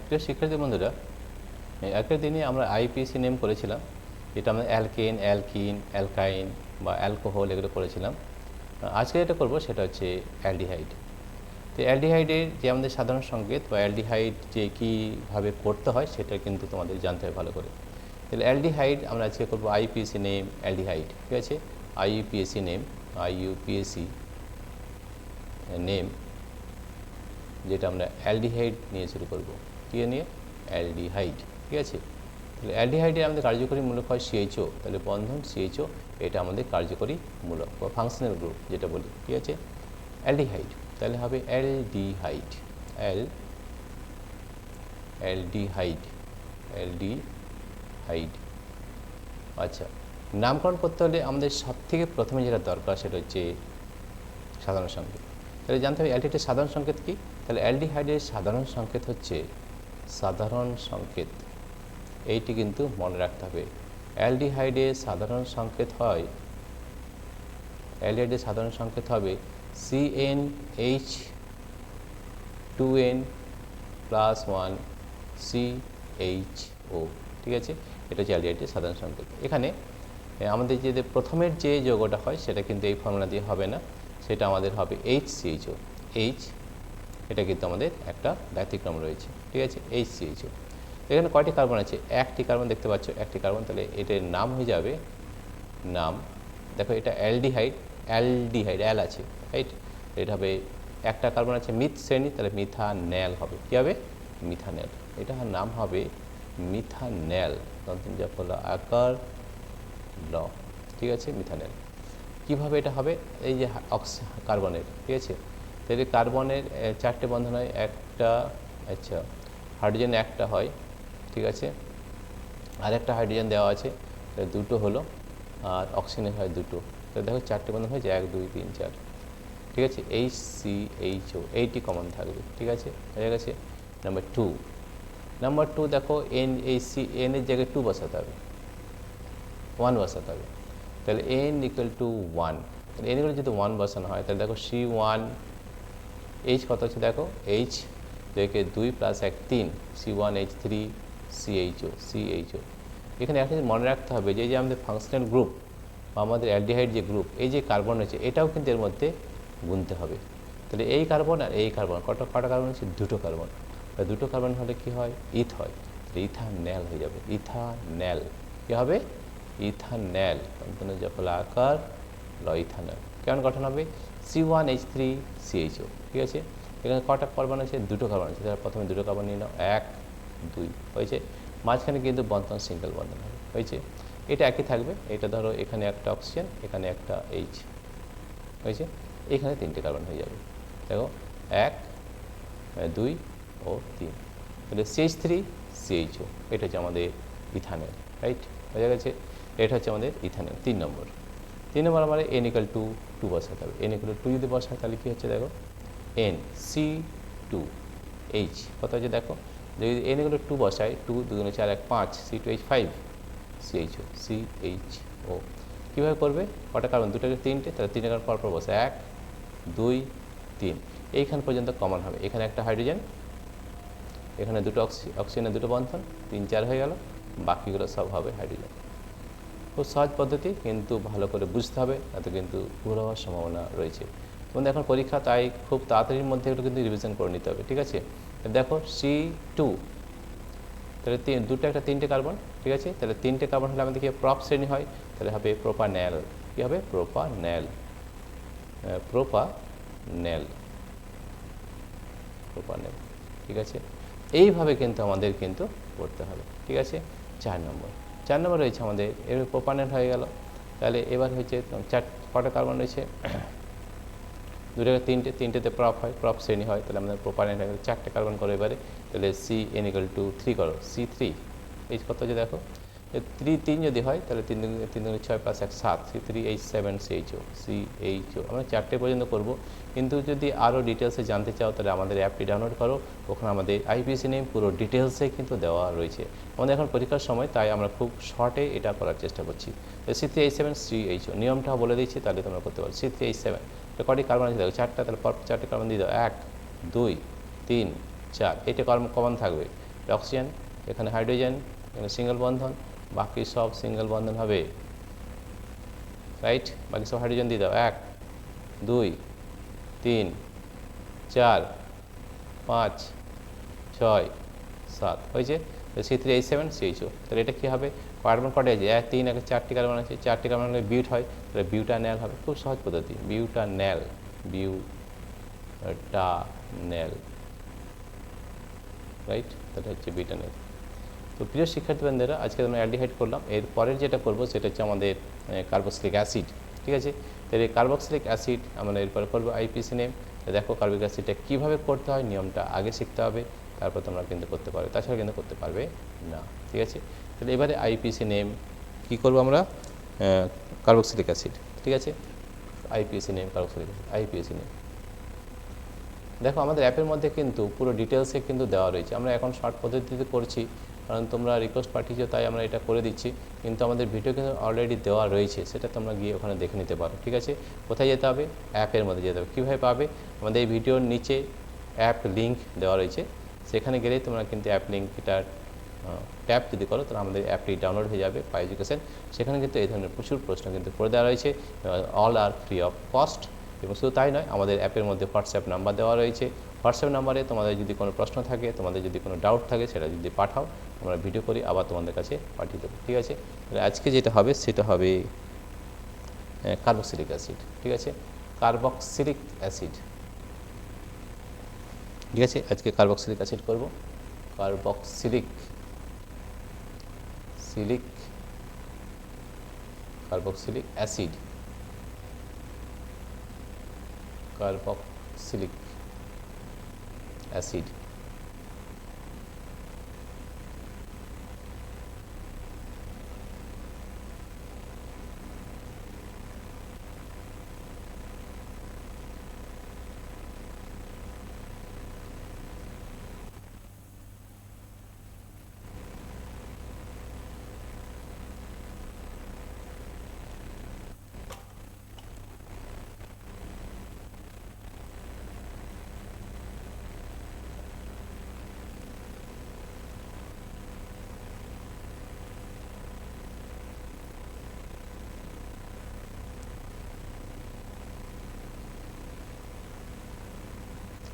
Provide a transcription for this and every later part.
প্রিয় শিক্ষার্থী বন্ধুরা, আগের দিনে আমরা আইপিএসসি নেম করেছিলাম, যেটা আমরা অ্যালকেন, অ্যালকিন, অ্যালকাইন বা অ্যালকোহল এগুলো করেছিলাম। আজকে যেটা করব সেটা হচ্ছে অ্যালডিহাইড। তো অ্যালডিহাইডের যে আমাদের সাধারণ সংকেত বা অ্যালডিহাইড যে কীভাবে করতে হয় সেটা কিন্তু তোমাদের জানতে হবে ভালো করে। তাহলে অ্যালডিহাইড আমরা আজকে করব আইপিএসসি নেম অ্যালডিহাইড, ঠিক আছে? আইইউপিএসসি নেম, আইইউপিএসসি নেম, যেটা আমরা অ্যালডিহাইড নিয়ে শুরু করব। কী নিয়ে? অ্যালডিহাইড, ঠিক আছে? তাহলে অ্যালডিহাইডের আমাদের কার্যকরী মূলক হয় সিএইচও, তাহলে বন্ধন সিএইচও, এটা আমাদের কার্যকরী মূলক বা ফাংশনাল গ্রুপ যেটা বলি, ঠিক আছে? অ্যালডিহাইড তাহলে হবে অ্যালডিহাইড, অ্যালডিহাইড, অ্যালডিহাইড। আচ্ছা, নামকরণ করতে হলে আমাদের সবথেকে প্রথমে যেটা দরকার সেটা হচ্ছে সাধারণ সংকেত। তাহলে জানতে হবে অ্যালডিহাইডের সাধারণ সংকেত কী? তাহলে অ্যালডিহাইডের সাধারণ সংকেত হচ্ছে সাধারণ সংকেত, এইটি কিন্তু মনে রাখতে হবে। অ্যালডিহাইডের সাধারণ সংকেত হয়, অ্যালডিহাইডের সাধারণ সংকেত হবে CnH2n+1 CHO, ঠিক আছে? এটা হচ্ছে অ্যালডিহাইডের সাধারণ সংকেত। এখানে আমাদের যে প্রথমের যে যৌগটা হয় সেটা কিন্তু এই ফর্মুলা দিয়ে হবে না, সেটা আমাদের হবে HCHO। H, এটা কিন্তু আমাদের একটা ব্যতিক্রম রয়েছে, ঠিক আছে? HCHO। এখানে কয়টি কার্বন আছে? একটি কার্বন দেখতে পাচ্ছ, একটি কার্বন। তাহলে এটার নাম হয়ে যাবে, নাম দেখো এটা অ্যালডিহাইড, অ্যালডিহাইড অ্যাল আছে, রাইট? এটা হবে একটা কার্বন আছে মিথ শ্রেণী, তাহলে মিথানেল হবে। কী হবে? মিথানেল। এটার নাম হবে মিথানেল, দন্তঞ্জফলা আকার ল, ঠিক আছে? মিথানেল। কীভাবে এটা হবে? এই যে কার্বনের, ঠিক আছে? তাহলে কার্বনের চারটে বন্ধন হয়, একটা আচ্ছা হাইড্রোজেন একটা হয়, ঠিক আছে? আর একটা হাইড্রোজেন দেওয়া আছে, তাহলে দুটো হলো, আর অক্সিজেনের হয় দুটো। তো দেখো চারটে বন্ধন হয়েছে, 1 2 3 4, ঠিক আছে? HCHO, এইটি কমন থাকবে, ঠিক আছে? হয়ে গেছে। নাম্বার টু দেখো এন, এই এন এর জায়গায় 2 বসাতে হবে, 1 বসাতে হবে। তাহলে n = 1, তাহলে n যদি 1 বসানো হয় তাহলে দেখো C1, H কত আছে দেখো, H 2 + 1 3, C1H3 CHO। এখানে একটা মনে রাখতে হবে যে আমাদের ফাংশনাল গ্রুপ বা আমাদের অ্যালডিহাইড যে গ্রুপ, এই যে কার্বন রয়েছে এটাও কিন্তু এর মধ্যে গুনতে হবে। তাহলে এই কার্বন আর এই কার্বন, কটা কার্বন আছে? দুটো কার্বন। দুটো কার্বন হলে কি হয়? ইথ হয়, ইথানেল হয়ে যাবে, ইথানেল। কী হবে? ইথানেল, দন্তঞ্জফলা আকার ল, ইথানেল। কেমন গঠন হবে? C1H3 CHO, ঠিক আছে? এখানে কটা কার্বন আছে? দুটো কার্বন আছে, তাহলে প্রথমে দুটো কার্বন নিয়ে নাও, 1 2, হয়েছে? মাঝখানে কিন্তু বন্ধন সিঙ্গেল বন্ধন হবে, হয়েছে? এটা একই থাকবে, এটা ধরো এখানে একটা অক্সিজেন, এখানে একটা H, হয়েছে? এখানে 3টে কার্বন হয়ে যাবে, দেখো 1 2 ও 3, তাহলে CH3 CHO, এটা হচ্ছে আমাদের ইথানেল, রাইট? হয়ে গেছে? এটা হচ্ছে আমাদের ইথানেল। 3 নম্বর আমার n = 2 বসাতে হবে। n = 2 যদি বসায় তাহলে কী হচ্ছে দেখো, n C2H কত হচ্ছে দেখো, যদি n = 2 বসায়, 2 2 4 1 5, C2H5 CHO। কীভাবে করবে? কটা কার্বন? দুটো থেকে তিনটে, তাহলে 3টে কার্বন পরপর বসে 1 2 3, এইখান পর্যন্ত কমন হবে। এখানে একটা হাইড্রোজেন, এখানে দুটো অক্সিজেনের দুটো বন্ধন, 3 4 হয়ে গেল, বাকিগুলো সব হবে হাইড্রোজেন। খুব সহজ পদ্ধতি, কিন্তু ভালো করে বুঝতে হবে, তাতে কিন্তু ভুল হওয়ার সম্ভাবনা রয়েছে। তোমাদের এখন পরীক্ষা, তাই খুব তাড়াতাড়ির মধ্যে এগুলো কিন্তু রিভিশন করে নিতে হবে, ঠিক আছে? দেখো C2, তাহলে দুটো একটা 3টে কার্বন, ঠিক আছে? তাহলে 3টে কার্বন হলে আমাদের কি প্রপ শ্রেণী হয়, তাহলে হবে প্রোপানেল। কী হবে? প্রোপানেল, প্রোপানেল, প্রোপানেল, ঠিক আছে? এইভাবে কিন্তু আমাদের কিন্তু করতে হবে, ঠিক আছে? 4 নম্বর রয়েছে আমাদের, এর প্রোপানেল হয়ে গেল। তাহলে এবার হচ্ছে কটা কার্বন রয়েছে? দুটো তিনটে, তিনটেতে প্রপ হয়, প্রপ শ্রেণী হয়, তাহলে আমাদের প্রোপানেল হয়ে গেল 4টে কার্বন করো এবারে। তাহলে CN = 3 করো, C3 H কত হচ্ছে দেখো, 3 যদি হয় তাহলে 3 3 6 + 1 7, C3H7 CHO। আমরা 4টে পর্যন্ত করব, কিন্তু যদি আরও ডিটেলসে জানতে চাও তাহলে আমাদের অ্যাপটি ডাউনলোড করো, ওখানে আমাদের আইপিএসসি নেম পুরো ডিটেলসে কিন্তু দেওয়া রয়েছে। আমাদের এখন পরীক্ষার সময়, তাই আমরা খুব শর্টে এটা করার চেষ্টা করছি। C3H7 CHO নিয়মটা বলে দিচ্ছি, তাহলে তোমরা করতে পারো। C3H7 কটি কার্বন আছে দেখো, 4টা, তাহলে 4টে কার্বন দিয়ে দাও, 1 2 3 4, এটা কমন থাকবে, অক্সিজেন, এখানে হাইড্রোজেন, এখানে সিঙ্গেল বন্ধন, বাকি সব সিঙ্গেল বন্ধন হবে, রাইট? বাকি সব হাইড্রোজেন দিয়ে দাও, 1 2 3 4 5 6 7 হয়েছে। C3H7 CHO, তাহলে এটা কী হবে, কার্বন কটা আছে, 1 3 1 4টি কার্বন আছে, 4টি কার্বন হলে বিউট হয়, তাহলে বিউটান্যাল হবে, খুব সহজ পদ্ধতি, বিউটান্যাল, বিউটান্যাল, রাইট? তাহলে হচ্ছে বিউটান্যাল। তো প্রিয় শিক্ষার্থীবৃন্দেরা, আজকে আমরা অ্যালডিহাইড করলাম, এর পরের যেটা করব সেটা হচ্ছে আমাদের কার্বক্সিলিক অ্যাসিড, ঠিক আছে? তাহলে এই কার্বক্সিলিক অ্যাসিড আমরা এরপরে করবো আইপিসি নেম। দেখো কার্বক্সিলিক অ্যাসিডটা কীভাবে করতে হয়, নিয়মটা আগে শিখতে হবে, তারপর তোমরা কিন্তু করতে পারবে, তাছাড়া কিন্তু করতে পারবে না, ঠিক আছে? তাহলে এবারে আইপিসি নেম কী করবো আমরা, কার্বক্সিলিক অ্যাসিড, ঠিক আছে? IPC name carboxylic acid, IPC name. দেখো আমাদের অ্যাপের মধ্যে কিন্তু পুরো ডিটেলসে কিন্তু দেওয়া রয়েছে, আমরা এখন শর্ট পদ্ধতিতে করছি কারণ তোমরা রিকোয়েস্ট পাঠিয়েছো তাই আমরা এটা করে দিচ্ছি, কিন্তু আমাদের ভিডিও কিন্তু অলরেডি দেওয়া রয়েছে, সেটা তোমরা গিয়ে ওখানে দেখে নিতে পারো, ঠিক আছে? কোথায় যেতে হবে, অ্যাপের মধ্যে যেতে হবে। কীভাবে পাবে, আমাদের এই ভিডিওর নিচে অ্যাপ লিঙ্ক দেওয়া রয়েছে, সেখানে গেলেই তোমরা কিন্তু অ্যাপ লিঙ্কটার ট্যাপ যদি করো তাহলে আমাদের অ্যাপটি ডাউনলোড হয়ে যাবে, পাই এডুকেশন। সেখানে কিন্তু এই ধরনের প্রচুর প্রশ্ন কিন্তু করে দেওয়া রয়েছে, all are free of cost. এবং শুধু তাই নয়, আমাদের অ্যাপের মধ্যে হোয়াটসঅ্যাপ নাম্বার দেওয়া রয়েছে, হোয়াটসঅ্যাপ নাম্বারে তোমাদের যদি কোনো প্রশ্ন থাকে, তোমাদের যদি কোনো ডাউট থাকে, সেটা যদি পাঠাও, আমরা ভিডিও করি আবার তোমাদের কাছে পাঠিয়ে দেবো, ঠিক আছে? তাহলে আজকে যেটা হবে সেটা হবে কার্বক্সিলিক অ্যাসিড, ঠিক আছে? কার্বক্সিলিক অ্যাসিড, ঠিক আছে? আজকে কার্বক্সিলিক অ্যাসিড করব, carboxylic carboxylic acid, carboxylic acid.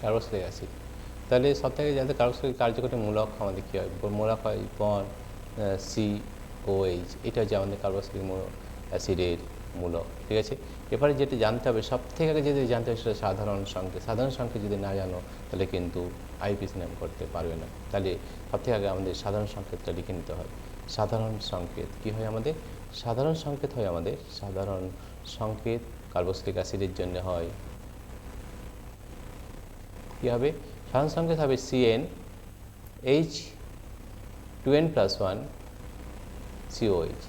Carboxylic acid, তাহলে সব থেকে যাতে কার্বক্সিলিক কার্যকরী মূলক আমাদের কী হয়, মূলক হয় বন COH, এটা হচ্ছে আমাদের কার্বক্সিলিক অ্যাসিডের মূলক, ঠিক আছে? এবারে যেটা জানতে হবে, সব থেকে আগে যদি জানতে হবে সেটা সাধারণ সংকেত। সাধারণ সংকেত যদি না জানো তাহলে কিন্তু আইপিসি নাম করতে পারবে না। তাহলে সব থেকে আগে আমাদের সাধারণ সংকেতটা লিখে নিতে হয়। সাধারণ সংকেত কী হয় আমাদের, সাধারণ সংকেত হয় আমাদের, সাধারণ সংকেত কার্বক্সিলিক অ্যাসিডের জন্য হয় কী হবে, সাধারণ সংকেত হবে CnH2n+1 COH,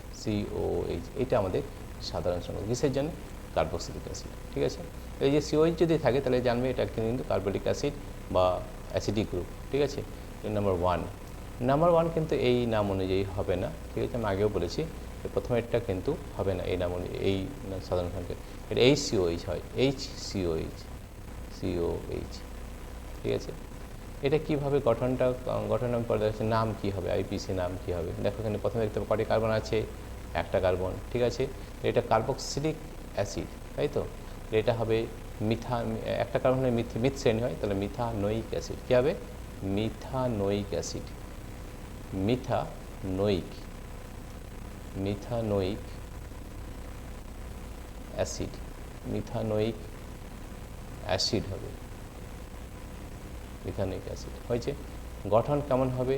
এটা আমাদের সাধারণ সংকেত। কিসের জন্য, কার্বক্সিলিক অ্যাসিড, ঠিক আছে? এই যে COH যদি থাকে তাহলে জানবে এটা কিন্তু কার্বলিক অ্যাসিড বা অ্যাসিডিক গ্রুপ, ঠিক আছে? নাম্বার 1, নাম্বার 1 কিন্তু এই নাম অনুযায়ী হবে না, ঠিক আছে? আমি আগেও বলেছি প্রথমেরটা কিন্তু হবে না এই নাম অনুযায়ী, এই সাধারণ সংকেত, এটা HCOH হয়, HCOH, ঠিক আছে? এটা কীভাবে গঠন আমি পরে দেখাচ্ছি, নাম কী হবে, আইপিসি নাম কী হবে। দেখো এখানে প্রথমে দেখতে কটি কার্বন আছে, একটা কার্বন, ঠিক আছে? এটা কার্বক্সিলিক অ্যাসিড, তাই তো? এটা হবে একটা কার্বনের মিথ শ্রেণী হয়, তাহলে মিথানোয়িক অ্যাসিড। কী হবে, methanoic acid, methanoic acid, methanoic acid হবে, মিথানোয়িক অ্যাসিড হয়েছে। গঠন কেমন হবে,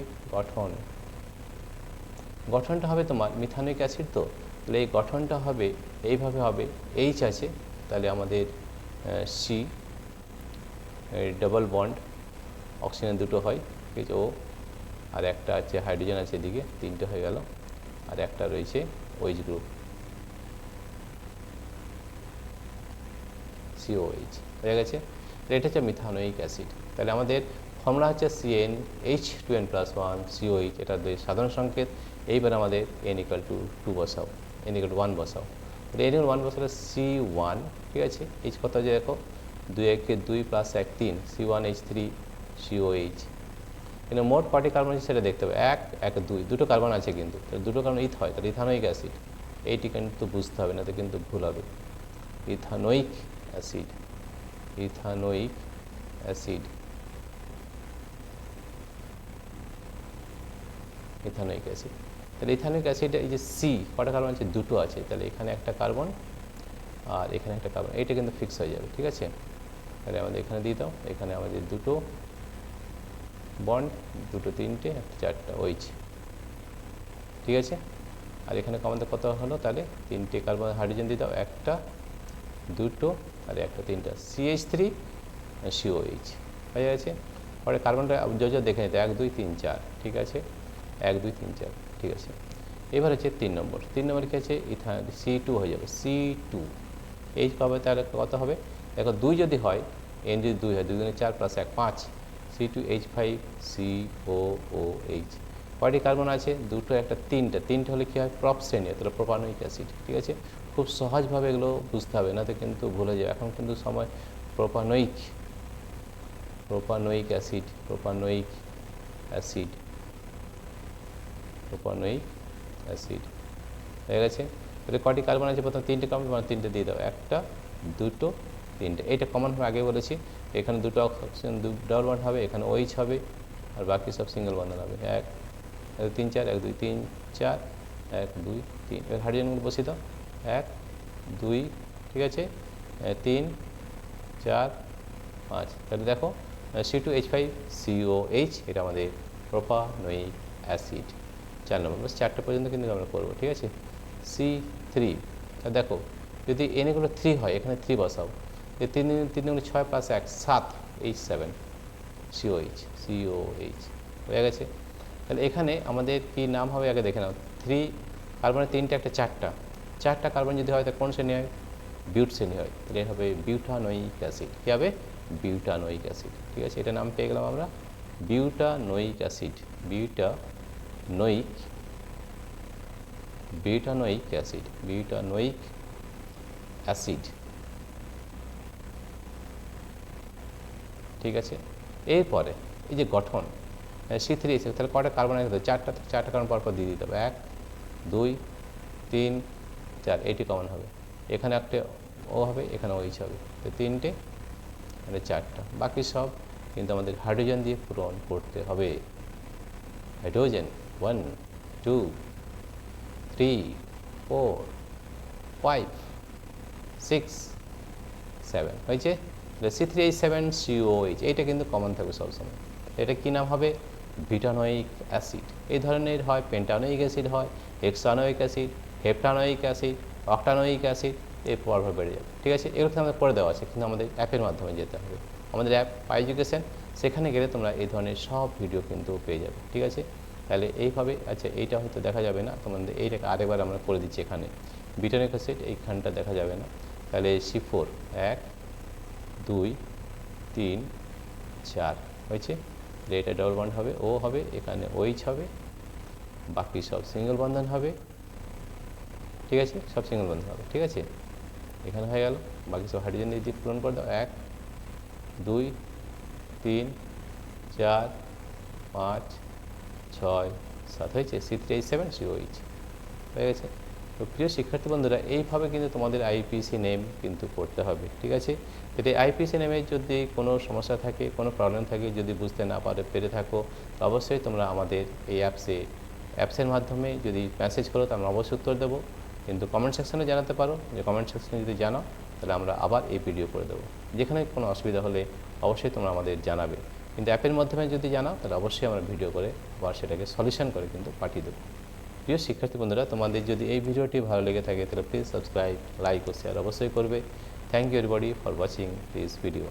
গঠনটা হবে তোমার মিথানোয়িক অ্যাসিড, তো তাহলে এই গঠনটা হবে এইভাবে হবে, H আছে তাহলে আমাদের C, ডাবল বন্ড, অক্সিজেন দুটো হয়, ঠিক আছে? ও আর একটা আছে হাইড্রোজেন আছে এদিকে, তিনটে হয়ে গেল, আর একটা রয়েছে OH গ্রুপ, COH হয়ে গেছে। এটা হচ্ছে মিথানোয়িক অ্যাসিড। তাহলে আমাদের ফর্মুলা হচ্ছে CnH2n+1 COH, এটা সাধারণ সংকেত। এইবার আমাদের n=2 বসাও, n=1 বসাও, n=1 বসালে C1, ঠিক আছে? H কত আছে দেখো, 2 × 2 + 1 3, C1H3 COH, কিন্তু মোট কটি কার্বন আছে সেটা দেখতে হবে, 1 1 2 দুটো কার্বন আছে কিন্তু, তাহলে দুটো কার্বন ইথ হয়, তাহলে ইথানোয়িক অ্যাসিড, এইটি কিন্তু বুঝতে হবে না তো কিন্তু ভুল হবে। Ethanoic acid, ethanoic acid, ethanoic acid. তাহলে ইথানোয়িক অ্যাসিড এই যে সি কটা কার্বন আছে, দুটো আছে, তাহলে এখানে একটা কার্বন আর এখানে একটা কার্বন, এইটা কিন্তু ফিক্স হয়ে যাবে, ঠিক আছে। তাহলে আমাদের এখানে দিয়ে দাও, এখানে আমাদের দুটো বন্ড, দুটো তিনটে একটা চারটা ওইচ, ঠিক আছে। আর এখানে আমাদের কত হলো, তাহলে তিনটে কার্বন হাইড্রোজেন দিয়ে দাও, একটা দুটো আর একটা তিনটা, CH3 COH হয়ে গেছে। পরে কার্বনটা যা দেখে নিতে 1 2 3 4, ঠিক আছে, 1 2 3 4, ঠিক আছে। এবার হচ্ছে 3 নম্বর, 3 নম্বর কি আছে, C2 হয়ে যাবে, C2 এইচ পাবে, তাহলে কত হবে দেখো, 2 যদি হয়, N যদি 2 হয়, 2 গুণে 4 + 1 5, C2H5COOH। কয়টি কার্বন আছে, দুটো একটা তিনটে, তিনটে হলে কী হয়, প্রপ শ্রেণী, তাহলে প্রোপানোয়িক অ্যাসিড, ঠিক আছে। খুব সহজভাবে এগুলো বুঝতে হবে, না তো কিন্তু ভুলে যাবে। এখন কিন্তু সময় propanoic, propanoic acid, propanoic acid, propanoic acid হয়ে গেছে। তাহলে কটি কার্বন আছে, প্রথম তিনটে কার্বন, মানে তিনটে দিয়ে দাও, একটা দুটো তিনটে, এইটা কমন হবে, আগে বলেছি। এখানে দুটো অক্সিজেন ডাবল বন্ড হবে, এখানে ওইচ হবে, আর বাকি সব সিঙ্গেল বন্ধন হবে। 1 3 4, 1 2 3 4, 1 2 3, এবার হাইড্রোজেনগুলো বসিয়ে দাও, 1 2, ঠিক আছে, 3 4 5। তাহলে দেখো C2H5COH, এটা আমাদের প্রোপানোয়িক অ্যাসিড। 4 নম্বর, বাস 4টে পর্যন্ত কিন্তু আমরা করবো, ঠিক আছে। C3, দেখো যদি N এগুলো 3 হয়, এখানে 3 বসাও, 3 3 6 + 1 7, H7 COH, COH হয়ে গেছে। তাহলে এখানে আমাদের কি নাম হবে আগে দেখে নাও, 3 কার্বনের তিনটে একটা চারটা কার্বন যদি হয়, তাহলে কোন শ্রেণী হয়, বিউট শ্রেণী হয়, তাহলে হবে বিউটানোয়িক অ্যাসিড। কী হবে, বিউটানোয়িক অ্যাসিড, ঠিক আছে। এটা নাম পেয়ে গেলাম আমরা, butanoic acid, butanoic, butanoic acid, butanoic acid, ঠিক আছে। এরপরে এই যে গঠন C3 এসে, তাহলে কটা কার্বন আছে, চারটা কার্বন পরপর দিয়ে দিতে হবে, 1 2 3 4, এইটি কমন হবে, এখানে একটা ও হবে, এখানে ওইচ হবে, তো তিনটে মানে চারটা, বাকি সব কিন্তু আমাদের হাইড্রোজেন দিয়ে পূরণ করতে হবে। হাইড্রোজেন 1 2 3 4 5 6 7 হয়েছে। C3H7COH, এইটা কিন্তু কমন থাকবে সবসময়। এটা কী নাম হবে, বিউটানোয়িক অ্যাসিড। এই ধরনের হয় পেন্টানোয়িক অ্যাসিড হয়, হেক্সানোয়িক অ্যাসিড, হেপ্টানোয়িক অ্যাসিড, অক্টানোয়িক অ্যাসিড, এই পরপর বেড়ে যাবে, ঠিক আছে। এগুলো আমাদের করে দেওয়া আছে, কিন্তু আমাদের অ্যাপের মাধ্যমে যেতে হবে। আমাদের অ্যাপ পাই এডুকেশন, সেখানে গেলে তোমরা এই ধরনের সব ভিডিও কিন্তু পেয়ে যাবে, ঠিক আছে। তাহলে এইভাবে, আচ্ছা এইটা হয়তো দেখা যাবে না তোমাদের, এইটাকে আরেকবার আমরা করে দিচ্ছি। এখানে বিউটানোয়িক অ্যাসিড এইখানটা দেখা যাবে না, তাহলে C4 1 2 3 4 হয়েছে। এটা ডবল বন্ড হবে, ও হবে, এখানে ওইচ হবে, বাকি সব সিঙ্গেল বন্ধন হবে, ঠিক আছে, সব সিঙ্গেল বন্ধন হবে, ঠিক আছে। এখানে হয়ে গেল, বাকি সব হাইড্রোজেন দিয়ে পূরণ করে দাও, 1 2 3 4 5 6 7 হয়েছে। C3H7COH হয়ে গেছে। তো প্রিয় শিক্ষার্থী বন্ধুরা, এইভাবে কিন্তু তোমাদের আইপিসি নেম কিন্তু করতে হবে, ঠিক আছে। যদি আইপিসি নেমে যদি কোনো সমস্যা থাকে, কোনো প্রবলেম থাকে, যদি বুঝতে না পেরে থাকো, তো অবশ্যই তোমরা আমাদের এই অ্যাপসের মাধ্যমে যদি মেসেজ করো, তো আমরা অবশ্যই উত্তর দেবো। কিন্তু কমেন্ট সেকশনে জানাতে পারো, যে কমেন্ট সেকশনে যদি জানাও, তাহলে আমরা আবার এই ভিডিও করে দেবো। যেখানে কোনো অসুবিধা হলে অবশ্যই তোমরা আমাদের জানাবে, কিন্তু অ্যাপের মাধ্যমে যদি জানাও, তাহলে অবশ্যই আমরা ভিডিও করে আবার সেটাকে সলিউশন করে কিন্তু পাঠিয়ে দেবো। প্রিয় শিক্ষার্থী বন্ধুরা, তোমাদের যদি এই ভিডিওটি ভালো লেগে থাকে, তাহলে প্লিজ সাবস্ক্রাইব, লাইক ও শেয়ার অবশ্যই করবে। Thank you everybody for watching this video.